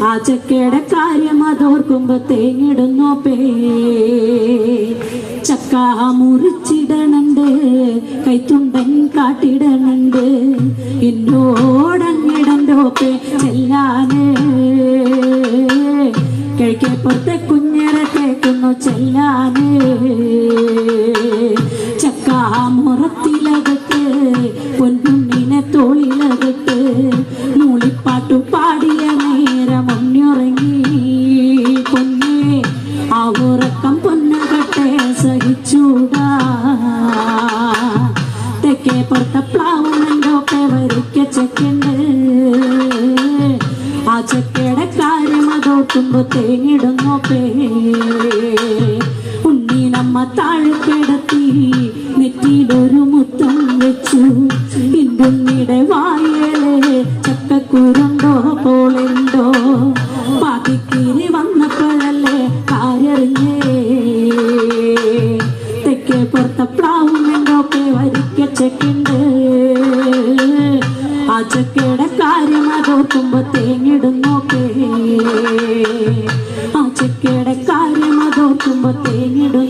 ആ ചക്കയുടെ കാര്യം അതോർക്കുമ്പോ തേങ്ങിടുന്നു പേ. ചക്ക മുറിച്ചിടണുണ്ട്, കൈത്തുണ്ടൻ കാട്ടിടണുണ്ട്, എന്നോടങ്ങിടണ്ടോ പേ ചെല്ലാന്. കിഴക്കേപ്പുറത്തെ കുഞ്ഞിനെ കേൾക്കുന്നു ചെല്ലാന്. ചക്ക മുറത്തിലകത്ത് പൊന്നുണ്ണിനെ തോളിലകത്ത് മൂളിപ്പാട്ടു പാടിയ നേരം മുന്നിറങ്ങി പൊന്നേ. ആ ഉറക്കം പൊന്നുകട്ടെ സഹിച്ചൂടാ. തെക്കേ പുറത്തെ പ്ലാവുമെന്തോ വരിക്ക ചെക്കുണ്ട്. ആ ചക്കയുടെ കാര്യം അതോർക്കുമ്പോ തേങ്ങിടുന്നു പേ. ഉണ്ണി നമ്മ താഴെ കിടത്തി നെറ്റിയിലൊരു മുത്തം വെച്ചു. ഇന്തുണ്ണിയുടെ വായലെ ചക്കക്കുരുണ്ടോ പോളുണ്ടോ. പാതിക്കീരി വന്നപ്പോഴല്ലേ കാര്യറിഞ്ഞേ. തെക്കേ പുറത്തെ പ്ലാവുമെന്തോ വരിക്ക ചെക്കുണ്ട്. ആ ചക്കയുടെ കാര്യം അതോർക്കുമ്പോ തേങ്ങിടുന്നു പേ. ആ ചക്കയുടെ കാര്യം അതോർക്കുമ്പോ തേങ്ങിടുന്നു.